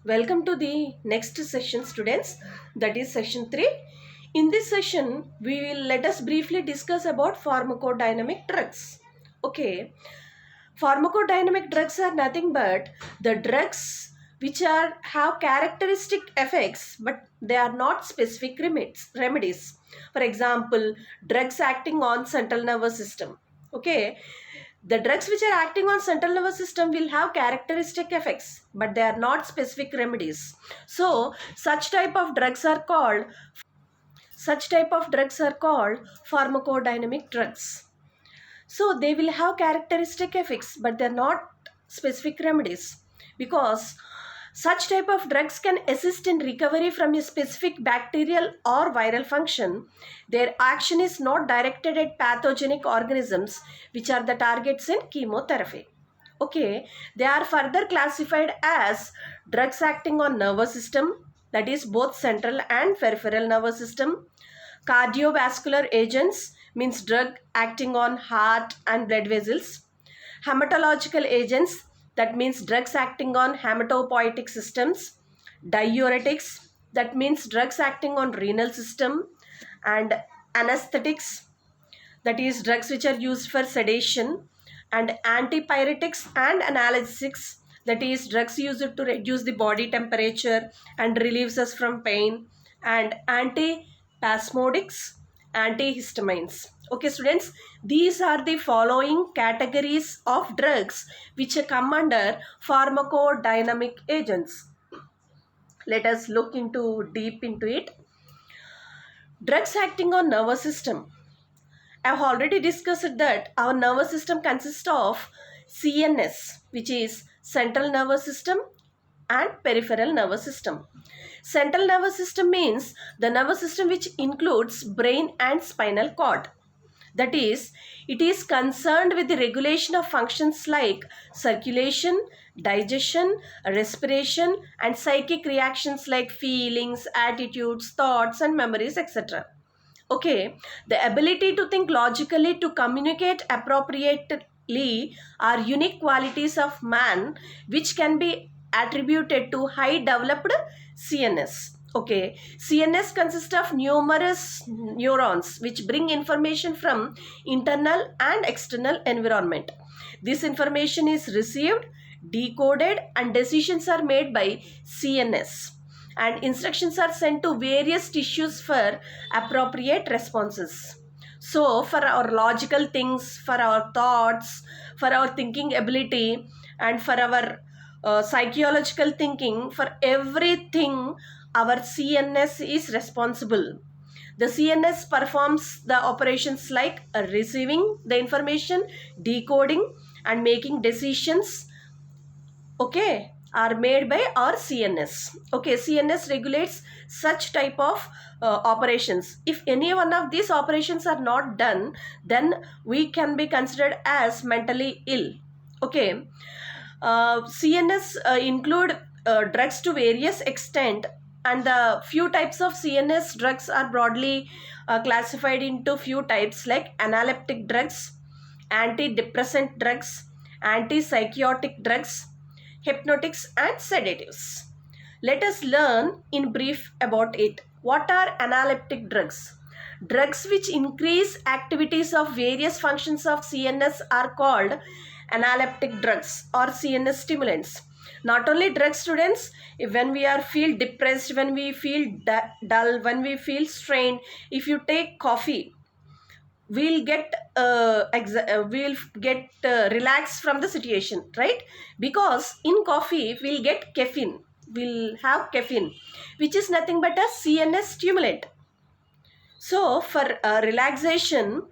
Welcome to the next session, students. That is session 3. In this session, we will let us briefly discuss about pharmacodynamic drugs. Okay, pharmacodynamic drugs are nothing but the drugs which are have characteristic effects, but they are not specific remedies. For example, drugs acting on central nervous system. Okay, the drugs which are acting on central nervous system will have characteristic effects, but they are not specific remedies. So such type of drugs are called pharmacodynamic drugs. So they will have characteristic effects, but they're not specific remedies, because such type of drugs can assist in recovery from a specific bacterial or viral function. Their action is not directed at pathogenic organisms, which are the targets in chemotherapy. Okay, they are further classified as drugs acting on nervous system, that is both central and peripheral nervous system. Cardiovascular agents means drug acting on heart and blood vessels. Hematological agents, that means drugs acting on hematopoietic systems. Diuretics, that means drugs acting on renal system. And anesthetics, that is drugs which are used for sedation. And antipyretics and analgesics, that is drugs used to reduce the body temperature and relieves us from pain. And antispasmodics, antihistamines. Okay, students, these are the following categories of drugs which come under pharmacodynamic agents. Let us look deep into it. Drugs acting on nervous system. I have already discussed that our nervous system consists of CNS, which is central nervous system, and peripheral nervous system. Central nervous system means the nervous system which includes brain and spinal cord. That is, it is concerned with the regulation of functions like circulation, digestion, respiration, and psychic reactions like feelings, attitudes, thoughts, and memories, etc. Okay, the ability to think logically, to communicate appropriately are unique qualities of man which can be attributed to high developed CNS. Okay, CNS consists of numerous neurons which bring information from internal and external environment. This information is received, decoded, and decisions are made by CNS, and instructions are sent to various tissues for appropriate responses. So for our logical things, for our thoughts, for our thinking ability, and for our psychological thinking, for everything our CNS is responsible. The CNS performs the operations like receiving the information, decoding, and making decisions, okay, are made by our CNS. Okay, CNS regulates such type of operations. If any one of these operations are not done, then we can be considered as mentally ill. Okay, CNS include drugs to various extent, and the few types of CNS drugs are broadly classified into few types like analeptic drugs, antidepressant drugs, antipsychotic drugs, hypnotics, and sedatives. Let us learn in brief about it. What are analeptic drugs? Drugs which increase activities of various functions of CNS are called analeptic drugs or CNS stimulants. Not only drugs, students, when we are feel depressed, when we feel dull, when we feel strained, if you take coffee, we'll get relaxed from the situation, right? Because in coffee we'll get caffeine, we'll have caffeine, which is nothing but a CNS stimulant. So for relaxation,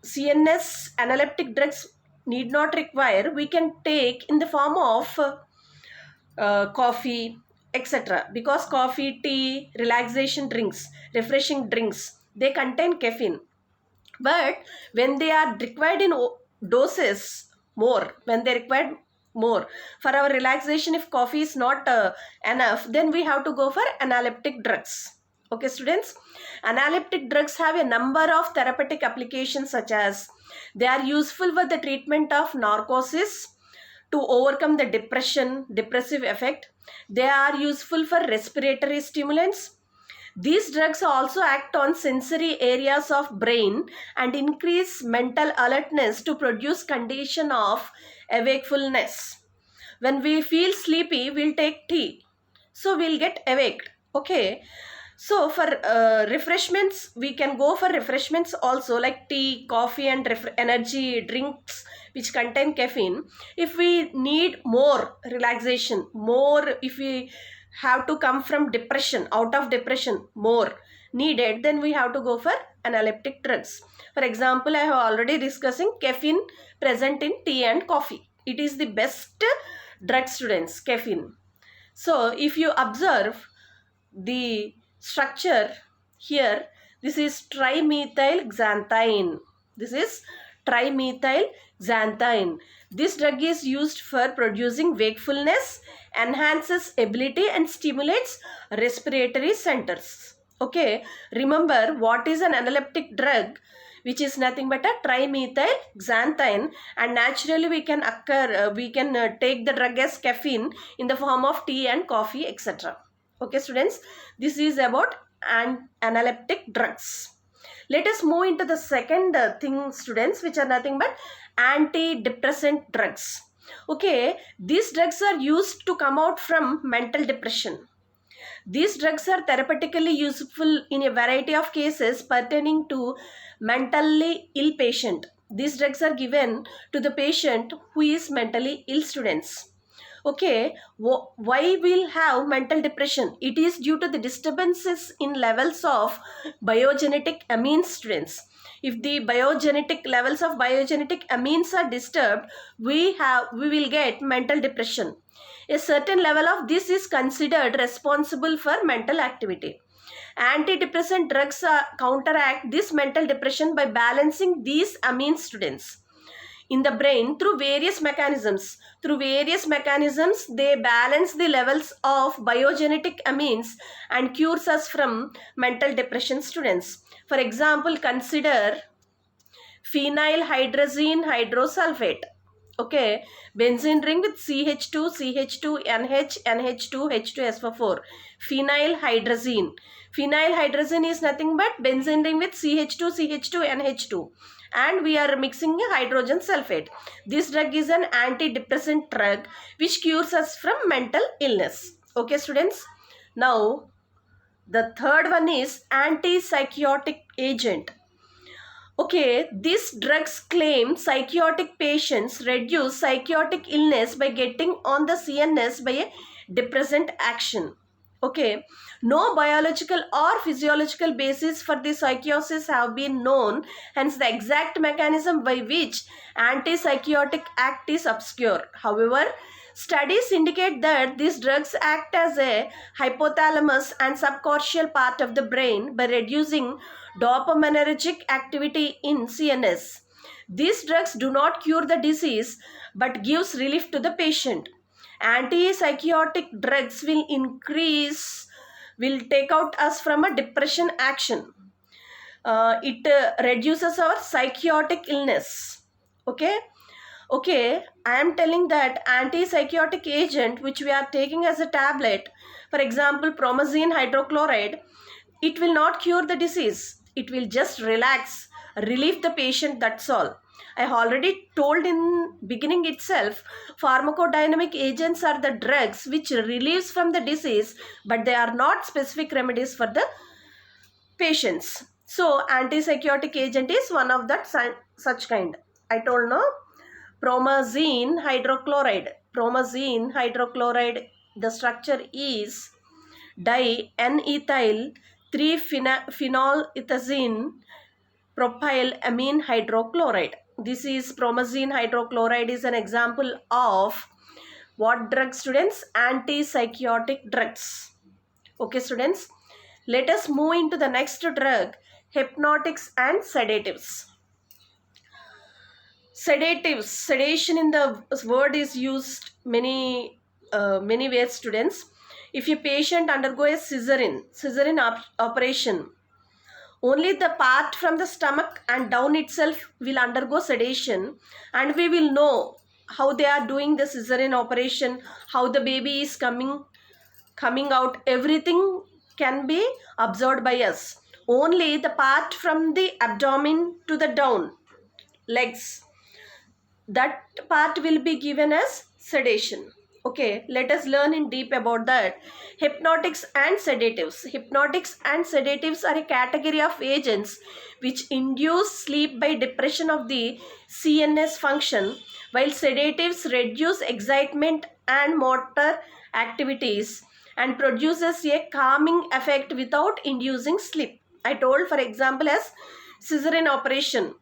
CNS analeptic drugs need not require, we can take in the form of coffee, etc. Because coffee, tea, relaxation drinks, refreshing drinks, they contain caffeine. But when they are required in doses more, when they require more for our relaxation, if coffee is not enough, then we have to go for analeptic drugs. Okay, students, analeptic drugs have a number of therapeutic applications, such as they are useful for the treatment of narcosis, to overcome the depressive effect. They are useful for respiratory stimulants. These drugs also act on sensory areas of brain and increase mental alertness to produce condition of awakefulness. When we feel sleepy, we'll take tea, so we'll get awake. Okay, so for refreshments, we can go for refreshments also, like tea, coffee, and energy drinks which contain caffeine. If we need more relaxation, more, if we have to come from depression, out of depression, more needed, then we have to go for analeptic drugs. For example, I have already discussing caffeine present in tea and coffee. It is the best drug, students, caffeine. So if you observe the structure here, this is trimethylxanthine. This is trimethylxanthine. This drug is used for producing wakefulness, enhances ability, and stimulates respiratory centers. Okay, remember what is an analeptic drug, which is nothing but a trimethylxanthine, and naturally we can take the drug as caffeine in the form of tea and coffee, etc. Okay, students, this is about analeptic drugs. Let us move into the second thing, students, which are nothing but antidepressant drugs. Okay, these drugs are used to come out from mental depression. These drugs are therapeutically useful in a variety of cases pertaining to mentally ill patient. These drugs are given to the patient who is mentally ill, students. Okay, why we'll have mental depression? It is due to the disturbances in levels of biogenetic amines, students. If the levels of biogenetic amines are disturbed, we will get mental depression. A certain level of this is considered responsible for mental activity. Antidepressant drugs counteract this mental depression by balancing these amines, students, in the brain through various mechanisms. They balance the levels of biogenetic amines and cures us from mental depression, students. For example, consider phenylhydrazine hydrosulfate. Okay, benzene ring with CH2, CH2, NH, NH2, H2SO4. Phenylhydrazine. Phenylhydrazine is nothing but benzene ring with CH2, CH2, NH2. And we are mixing a hydrogen sulfate. This drug is an antidepressant drug which cures us from mental illness. Okay, students. Now, the third one is antipsychotic agent. Okay, these drugs claim psychotic patients reduce psychotic illness by getting on the CNS by a depressant action. Okay, no biological or physiological basis for the psychosis have been known, hence the exact mechanism by which antipsychotic act is obscure. However, studies indicate that these drugs act as a hypothalamus and subcortical part of the brain by reducing dopaminergic activity in CNS. These drugs do not cure the disease but gives relief to the patient. Antipsychotic drugs will take out us from a depression action. It reduces our psychotic illness. Okay, I am telling that antipsychotic agent which we are taking as a tablet, for example promazine hydrochloride, it will not cure the disease. It will just relieve the patient, that's all. I already told in beginning itself, pharmacodynamic agents are the drugs which relieves from the disease, but they are not specific remedies for the patients. So antipsychotic agent is one of that such kind. I told no. Promazine hydrochloride, the structure is di-N-ethyl 3-phenolethazine propyl amine hydrochloride. This is promazine hydrochloride is an example of what drug, students? Antipsychotic drugs. Okay, students. Let us move into the next drug, hypnotics and sedatives. Sedation in the word is used many ways, students. If a patient undergo a cesarean operation, only the part from the stomach and down itself will undergo sedation, and we will know how they are doing the cesarean operation, how the baby is coming out, everything can be observed by us. Only the part from the abdomen to the down, legs, that part will be given as sedation. Okay, let us learn in deep about that. Hypnotics and sedatives. Hypnotics and sedatives are a category of agents which induce sleep by depression of the CNS function, while sedatives reduce excitement and motor activities and produces a calming effect without inducing sleep. I told, for example, as cesarean operation,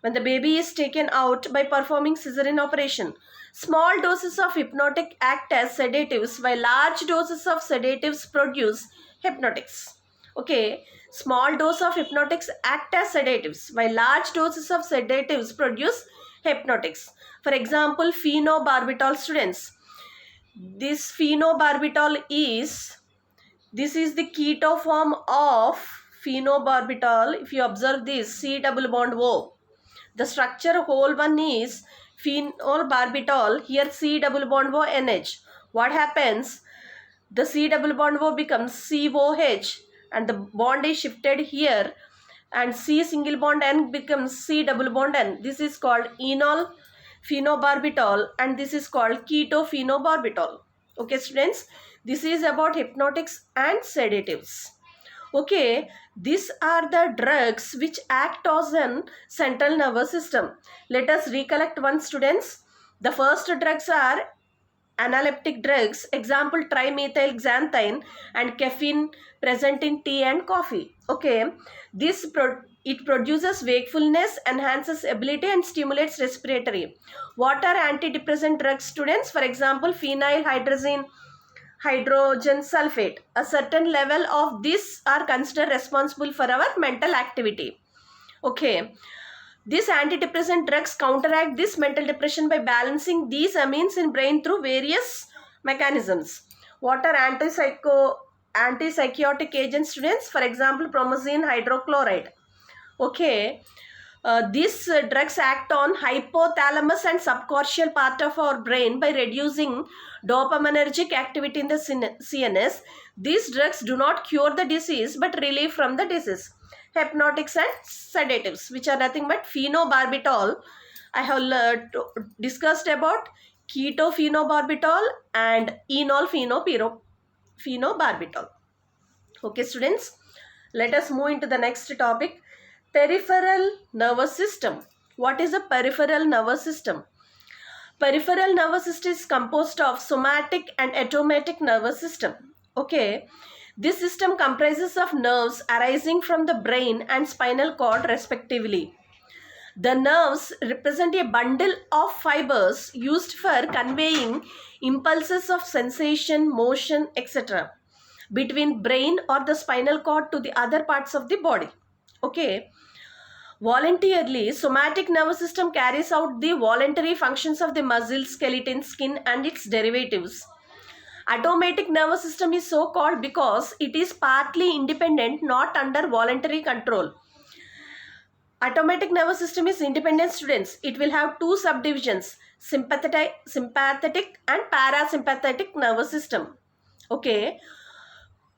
when the baby is taken out by performing cesarean operation, small doses of hypnotic act as sedatives, while large doses of sedatives produce hypnotics. Okay, small dose of hypnotics act as sedatives, while large doses of sedatives produce hypnotics. For example, phenobarbital, students. This phenobarbital this is the keto form of phenobarbital. If you observe this, C double bond O. The structure whole one is phenobarbital. Here C double bond O NH. What happens? The C double bond O becomes COH and the bond is shifted here, and C single bond N becomes C double bond N. This is called enol phenobarbital and this is called keto phenobarbital. Okay, students, this is about hypnotics and sedatives. Okay, these are the drugs which act as an central nervous system. Let us recollect once, students. The first drugs are analeptic drugs, example trimethylxanthine and caffeine present in tea and coffee. Okay, it produces wakefulness, enhances ability and stimulates respiratory. What are antidepressant drugs, students? For example, phenyl hydrogen sulfate. A certain level of this are considered responsible for our mental activity. Okay, these antidepressant drugs counteract this mental depression by balancing these amines in brain through various mechanisms. What are antipsychotic agents, students? For example, promethazine hydrochloride. Okay, these drugs act on hypothalamus and subcortical part of our brain by reducing dopaminergic activity in the CNS. These drugs do not cure the disease but relieve from the disease. Hypnotics and sedatives, which are nothing but phenobarbital. I have discussed about keto phenobarbital and enol phenobarbital. Okay, students, let us move into the next topic. Peripheral nervous system. What is a peripheral nervous system? Peripheral nervous system is composed of somatic and automatic nervous system. Okay, this system comprises of nerves arising from the brain and spinal cord respectively. The nerves represent a bundle of fibers used for conveying impulses of sensation, motion, etc. between brain or the spinal cord to the other parts of the body. Okay. Voluntarily, somatic nervous system carries out the voluntary functions of the muscle, skeleton, skin and its derivatives. Automatic nervous system is so called because it is partly independent, not under voluntary control. Automatic nervous system is independent, students. It will have two subdivisions, sympathetic and parasympathetic nervous system. Okay.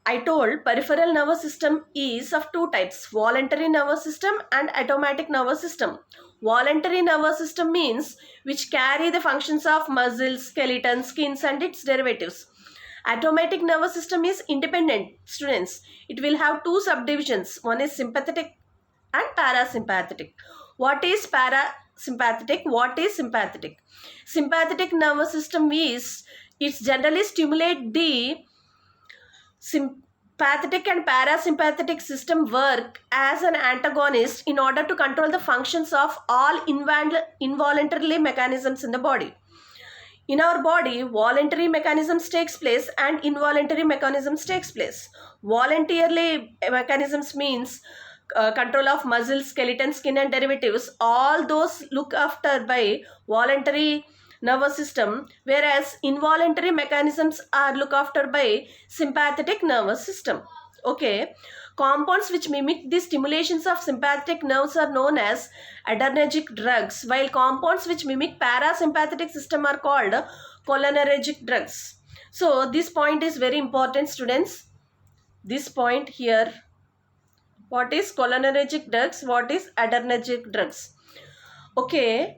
I told peripheral nervous system is of two types, voluntary nervous system and automatic nervous system. Voluntary nervous system means which carry the functions of muscles, skeleton, skins and its derivatives. Automatic nervous system is independent, students. It will have two subdivisions. One is sympathetic and parasympathetic. What is parasympathetic? What is sympathetic? Sympathetic nervous system is, it generally stimulate the sympathetic and parasympathetic system work as an antagonist in order to control the functions of all involuntary mechanisms in the body. In our body, voluntary mechanisms takes place and involuntary mechanisms takes place. Voluntarily mechanisms means control of muscles, skeleton, skin and derivatives. All those look after by voluntary nervous system, whereas involuntary mechanisms are looked after by sympathetic nervous system. Okay, compounds which mimic the stimulations of sympathetic nerves are known as adrenergic drugs, while compounds which mimic parasympathetic system are called cholinergic drugs. So this point is very important, students. This point here, what is cholinergic drugs, what is adrenergic drugs? Okay,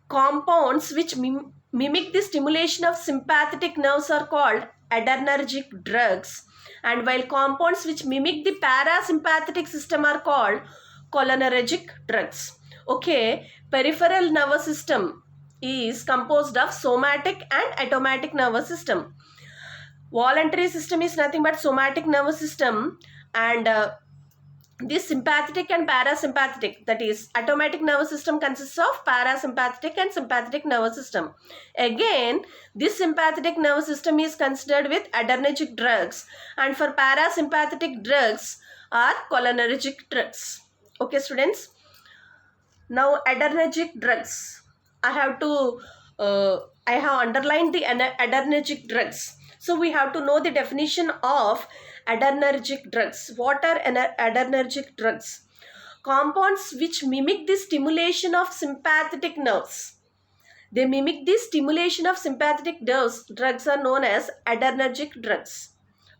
compounds which mimic the stimulation of sympathetic nerves are called adrenergic drugs, and while compounds which mimic the parasympathetic system are called cholinergic drugs. Okay, peripheral nervous system is composed of somatic and automatic nervous system. Voluntary system is nothing but somatic nervous system, and this sympathetic and parasympathetic, that is automatic nervous system, consists of parasympathetic and sympathetic nervous system. Again, this sympathetic nervous system is considered with adrenergic drugs, and for parasympathetic drugs are cholinergic drugs. Okay, students. Now adrenergic drugs, I have underlined the adrenergic drugs. So we have to know the definition of adrenergic drugs. What are adrenergic drugs? Compounds which mimic the stimulation of sympathetic nerves. They mimic the stimulation of sympathetic nerves. Drugs are known as adrenergic drugs.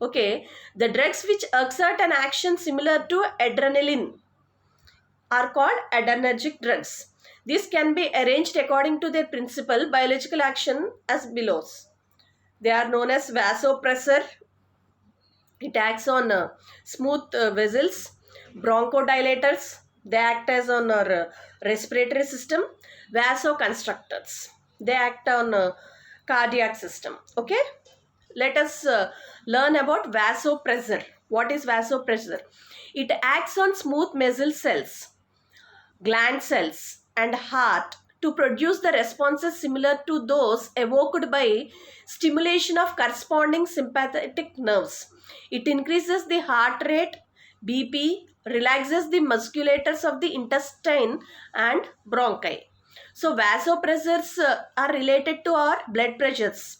Okay, the drugs which exert an action similar to adrenaline are called adrenergic drugs. These can be arranged according to their principal biological action as below. They are known as vasopressor. It acts on smooth vessels. Bronchodilators. They act as on our respiratory system. Vasoconstrictors. They act on cardiac system. Okay. Let us learn about vasopressor. What is vasopressor? It acts on smooth muscle cells, gland cells and heart to produce the responses similar to those evoked by stimulation of corresponding sympathetic nerves. It increases the heart rate, BP, relaxes the musculatures of the intestine and bronchi. So vasopressors are related to our blood pressures.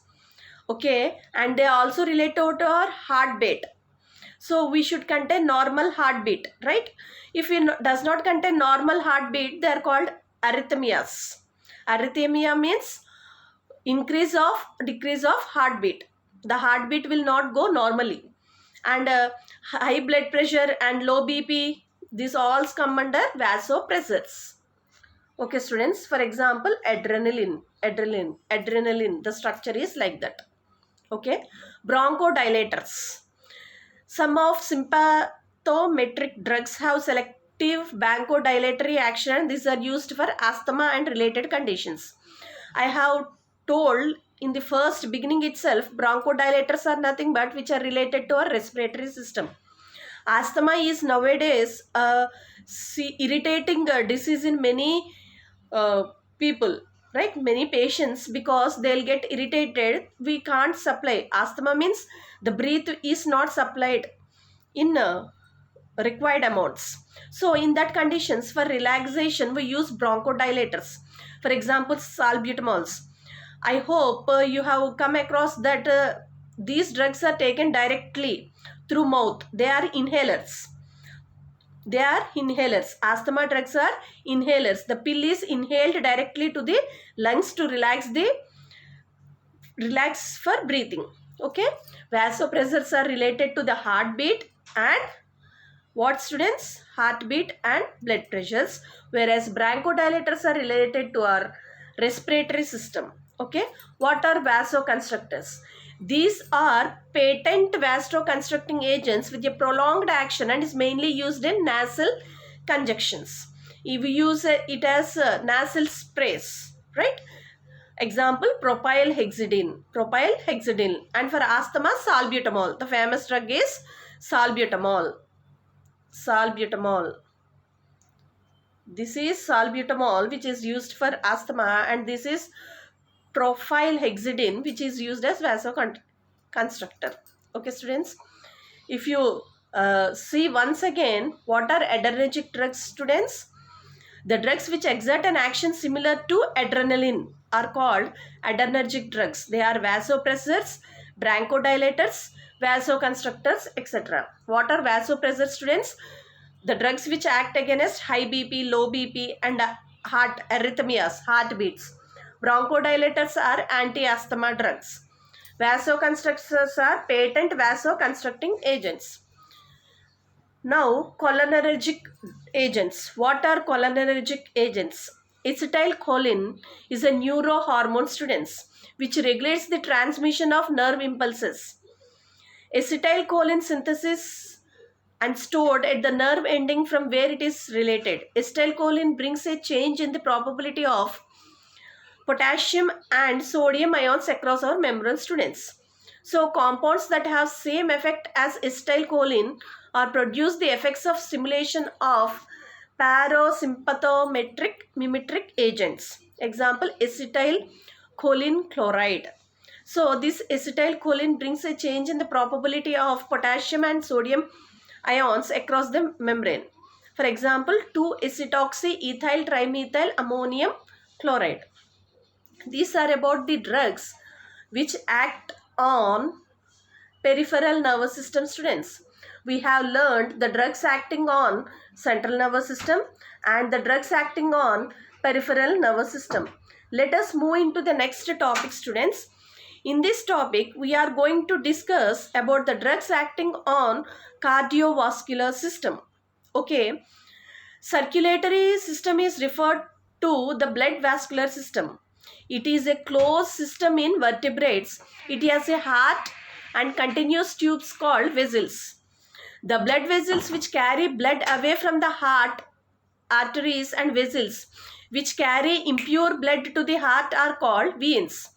Okay, and they also relate to our heartbeat. So we should contain normal heartbeat, right? If it does not contain normal heartbeat, they are called arrhythmias. Arrhythmia means increase of decrease of heartbeat. The heartbeat will not go normally, and high blood pressure and low BP, these all come under vasopressors. Okay, students. For example, adrenaline. The structure is like that. Okay, bronchodilators. Some of sympathometric drugs have selective bronchodilatory action. These are used for asthma and related conditions. I have told in the first beginning itself, bronchodilators are nothing but which are related to our respiratory system. Asthma is nowadays a irritating disease in many people, right? Many patients, because they'll get irritated. We can't supply. Asthma means the breath is not supplied in required amounts. So in that conditions, for relaxation, we use bronchodilators. For example, salbutamol. I hope you have come across that these drugs are taken directly through mouth. They are inhalers. They are inhalers. Asthma drugs are inhalers. The pill is inhaled directly to the lungs to relax for breathing. Okay. Vasopressors are related to the heartbeat and what, students? Heartbeat and blood pressures, whereas bronchodilators are related to our respiratory system. Okay. What are vasoconstrictors? These are patent vasoconstricting agents with a prolonged action and is mainly used in nasal conjunctions. If we use it as nasal sprays, right? Example, propylhexidine. And for asthma, salbutamol. The famous drug is salbutamol. This is salbutamol, which is used for asthma, and this is propylhexidine, which is used as vasoconstrictor. Okay, students. If you see once again, what are adrenergic drugs, students? The drugs which exert an action similar to adrenaline are called adrenergic drugs. They are vasopressors, bronchodilators, vasoconstrictors, etc. What are vasopressors, students? The drugs which act against high BP, low BP and heart arrhythmias, heartbeats. Bronchodilators are anti-asthma drugs. Vasoconstrictors are patent vasoconstricting agents. Now, cholinergic agents. What are cholinergic agents? Acetylcholine is a neurohormone, students, which regulates the transmission of nerve impulses. Acetylcholine synthesis and stored at the nerve ending from where it is related. Acetylcholine brings a change in the probability of potassium and sodium ions across our membrane, students. So compounds that have same effect as acetylcholine or produce the effects of stimulation of parasympathetic mimetic agents. Example, acetylcholine chloride. So this acetylcholine brings a change in the probability of potassium and sodium ions across the membrane. For example, 2-acetoxy-ethyl trimethyl ammonium chloride. These are about the drugs which act on peripheral nervous system, students. We have learned the drugs acting on central nervous system and the drugs acting on peripheral nervous system. Let us move into the next topic, students. In this topic, we are going to discuss about the drugs acting on cardiovascular system. Okay. Circulatory system is referred to the blood vascular system. It is a closed system in vertebrates. It has a heart and continuous tubes called vessels. The blood vessels which carry blood away from the heart, arteries and vessels which carry impure blood to the heart are called veins.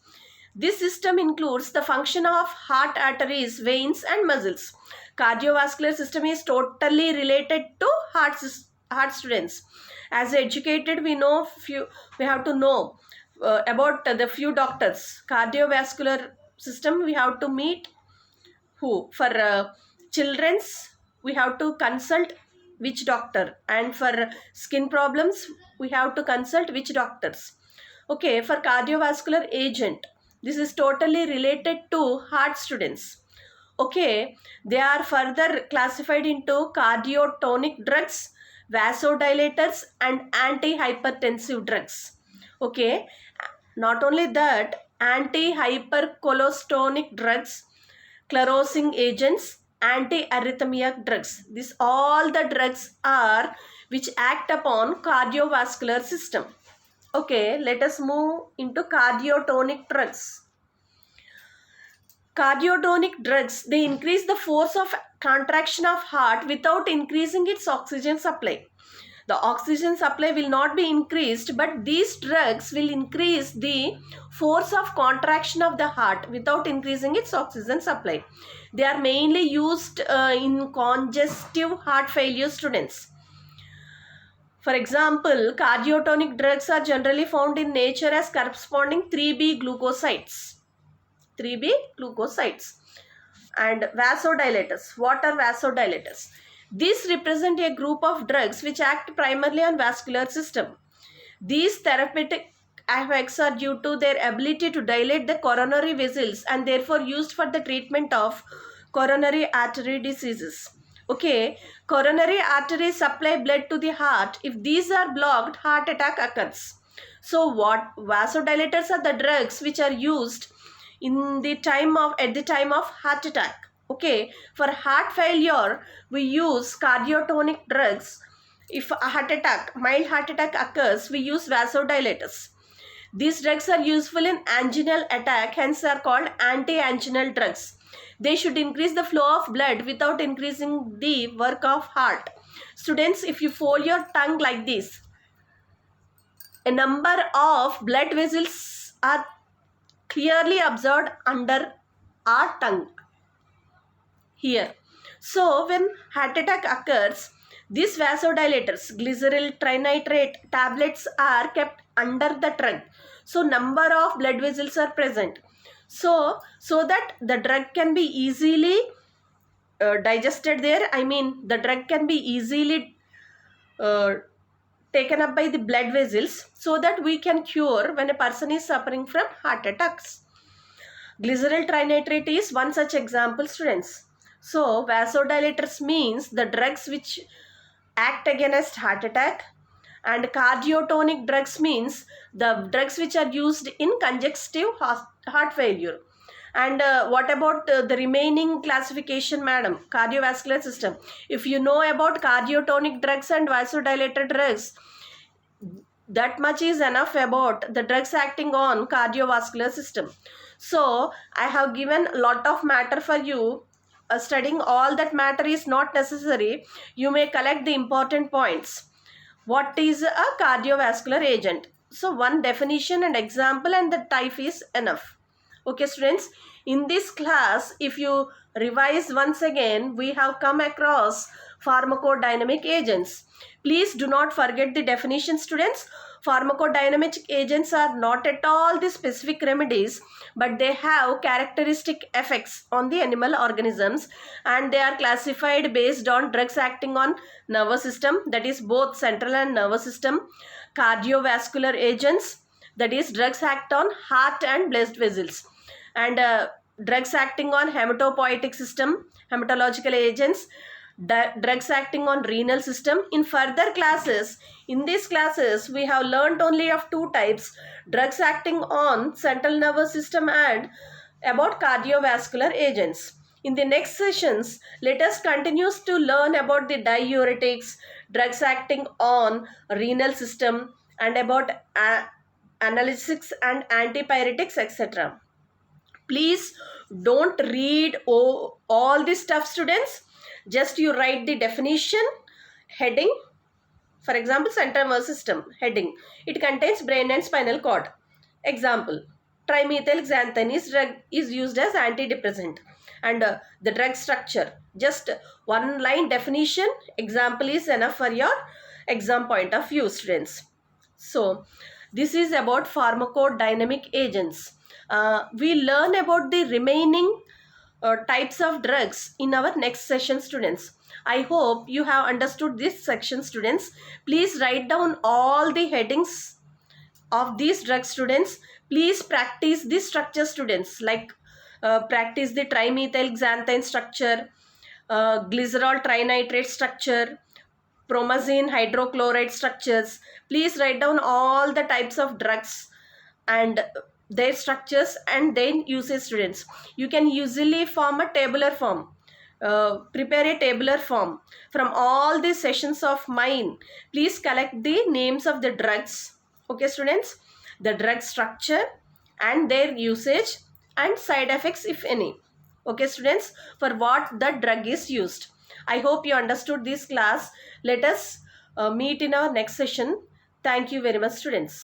This system includes the function of heart arteries, veins and muscles. Cardiovascular system is totally related to heart, students. As educated, we have to know about the few doctors. Cardiovascular system, we have to meet who? For children's, we have to consult which doctor, and for skin problems, we have to consult which doctors. Okay, for cardiovascular agent, this is totally related to heart, students. Okay, they are further classified into cardiotonic drugs, vasodilators and antihypertensive drugs. Okay, not only that, anti-hypercholestonic drugs, sclerosing agents, anti-arrhythmic drugs. These all the drugs are which act upon cardiovascular system. Okay, let us move into cardiotonic drugs. Cardiotonic drugs, they increase the force of contraction of heart without increasing its oxygen supply. The oxygen supply will not be increased, but these drugs will increase the force of contraction of the heart without increasing its oxygen supply. They are mainly used in congestive heart failure, students. For example, cardiotonic drugs are generally found in nature as corresponding 3B glucosides. 3B glucosides. And vasodilators. What are vasodilators? These represent a group of drugs which act primarily on vascular system. These therapeutic effects are due to their ability to dilate the coronary vessels and therefore used for the treatment of coronary artery diseases. Okay, coronary arteries supply blood to the heart. If these are blocked, heart attack occurs. So what vasodilators are the drugs which are used at the time of heart attack. Okay, for heart failure, we use cardiotonic drugs. If a mild heart attack occurs, we use vasodilators. These drugs are useful in anginal attack, hence are called anti-anginal drugs. They should increase the flow of blood without increasing the work of heart. Students, if you fold your tongue like this, a number of blood vessels are clearly observed under our tongue here. So when heart attack occurs, these vasodilators, glyceryl trinitrate tablets are kept under the trunk. So number of blood vessels are present. So that the drug can be easily digested there. I mean, the drug can be easily taken up by the blood vessels, so that we can cure when a person is suffering from heart attacks. Glyceryl trinitrate is one such example, students. So vasodilators means the drugs which act against heart attack, and cardiotonic drugs means the drugs which are used in congestive heart failure. And what about the remaining classification, madam? Cardiovascular system. If you know about cardiotonic drugs and vasodilator drugs, that much is enough about the drugs acting on cardiovascular system. So I have given a lot of matter for you. Studying all that matter is not necessary. You may collect the important points. What is a cardiovascular agent? So one definition and example and the type is enough. Okay, students, in this class, if you revise once again, we have come across pharmacodynamic agents. Please do not forget the definition, students. Pharmacodynamic agents are not at all the specific remedies, but they have characteristic effects on the animal organisms, and they are classified based on drugs acting on nervous system, that is both central and nervous system. Cardiovascular agents, that is drugs act on heart and blood vessels, and drugs acting on hematopoietic system, hematological agents, drugs acting on renal system. In further classes, in these classes, we have learned only of two types: drugs acting on central nervous system and about cardiovascular agents. In the next sessions, let us continue to learn about the diuretics, drugs acting on renal system, and about analgesics and antipyretics, etc. Please don't read all this stuff, students. Just you write the definition, heading. For example, central nervous system, heading. It contains brain and spinal cord. Example, trimethylxanthine is used as antidepressant. And the drug structure, just one line definition, example is enough for your exam point of view, students. So this is about pharmacodynamic agents. We learn about the remaining types of drugs in our next session, students. I hope you have understood this section, students. Please write down all the headings of these drugs, students. Please practice this structure, students, like practice the trimethylxanthine structure, glycerol trinitrate structure, promazine hydrochloride structures. Please write down all the types of drugs and their structures and then uses, students. You can usually form a tabular form. Prepare a tabular form from all these sessions of mine. Please collect the names of the drugs. Okay, students, the drug structure and their usage and side effects, if any. Okay, students, for what the drug is used. I hope you understood this class. Let us meet in our next session. Thank you very much, students.